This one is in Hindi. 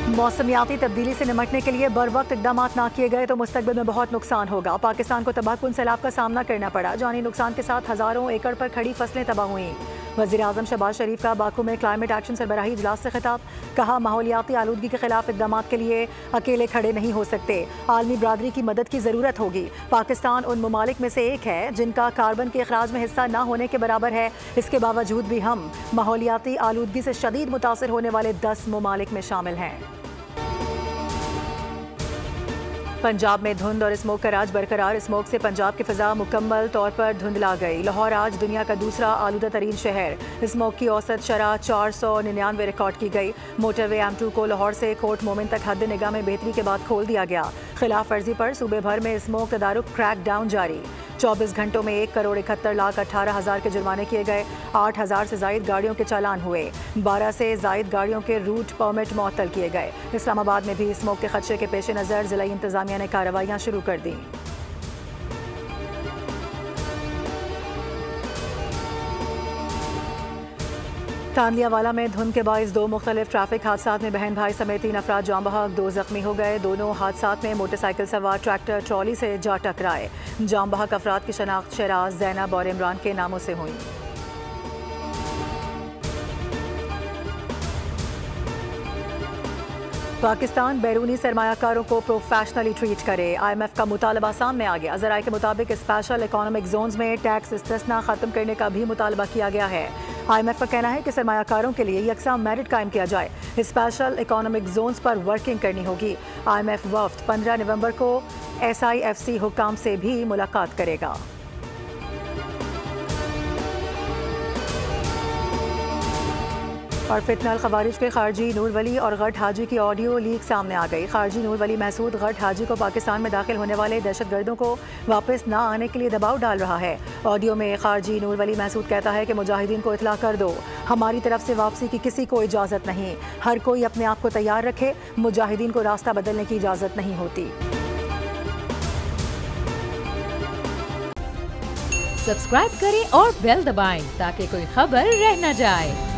मौसमियाती तब्दीली से निपटने के लिए बर वक्त इकदाम ना किए गए तो मुस्तकबिल में बहुत नुकसान होगा। पाकिस्तान को तबाहकुन सैलाब का सामना करना पड़ा। जानी नुकसान के साथ हज़ारों एकड़ पर खड़ी फसलें तबाह हुई। वज़ीर आज़म शहबाज शरीफ का बाकू में क्लाइमेट एक्शन सरबराही इजलास से खिताब। कहा, माहौलियाती आलूदगी के खिलाफ इकदाम के लिए अकेले खड़े नहीं हो सकते, आलमी बरादरी की मदद की ज़रूरत होगी। पाकिस्तान उन ममालिक में से एक है जिनका कार्बन के अखराज में हिस्सा न होने के बराबर है। इसके बावजूद भी हम माहौलियाती आलूदगी से शदीद मुतासर होने वाले 10 ममालिक में शामिल हैं। पंजाब में धुंध और स्मोक का राज बरकरार। स्मोक से पंजाब की फिजा मुकम्मल तौर पर धुंधला गई। लाहौर आज दुनिया का दूसरा आलूदा तरीन शहर। स्मोक की औसत शरह 499 रिकॉर्ड की गई। मोटरवे M2 को लाहौर से कोट मोमिन तक हद निगाह में बेहतरी के बाद खोल दिया गया। खिलाफ वर्जी पर सूबे भर में स्मोक तदारुक क्रैक डाउन जारी। 24 घंटों में 1,71,18,000 के जुर्माने किए गए। 8,000 से जायद गाड़ियों के चालान हुए। 12 से जायद गाड़ियों के रूट परमिट मुअत्तल किए गए। इस्लामाबाद में भी स्मोक के खदशे के पेश नज़र जिला इंतजामिया ने कार्रवाइयाँ शुरू कर दी। तांदियावाला में धुंध के बाइस 2 मुख्तलिफ ट्रैफिक हादसात में बहन भाई समेत 3 अफराद जाँ बहक, 2 जख्मी हो गए। दोनों हादसात में मोटरसाइकिल सवार ट्रैक्टर ट्रॉली से जा टकराए। जाँ बहक अफराद की शनाख्त शराज, ज़ैनब और इमरान के नामों से हुई। पाकिस्तान बैरूनी सरमायाकारों को प्रोफेशनली ट्रीट करे। IMF का मुतालबा सामने आ गया। ज़राए के मुताबिक स्पेशल इकोनॉमिक जोन्स में टैक्स इस्तिस्ना खत्म करने का भी मुतालबा किया गया है। IMF का कहना है कि सरमायाकारों के लिए यकसा मेरिट कायम किया जाए। स्पेशल इकोनॉमिक जोन्स पर वर्किंग करनी होगी। IMF वफ्द 15 नवंबर को SIFC हुक्काम से भी मुलाकात करेगा। और फितनल खवारिज के खारजी नूर वली और गट हाजी की ऑडियो लीक सामने आ गई। खारजी नूर वली महसूद गट हाजी को पाकिस्तान में दाखिल होने वाले दहशतगर्दों को वापस न आने के लिए दबाव डाल रहा है। ऑडियो में खारजी नूर वली महसूद कहता है कि मुजाहिदीन को इतला कर दो, हमारी तरफ से वापसी की किसी को इजाज़त नहीं। हर कोई अपने आप को तैयार रखे, मुजाहिदीन को रास्ता बदलने की इजाज़त नहीं होती। सब्सक्राइब करें और बेल दबाएं ताकि कोई खबर रह न जाए।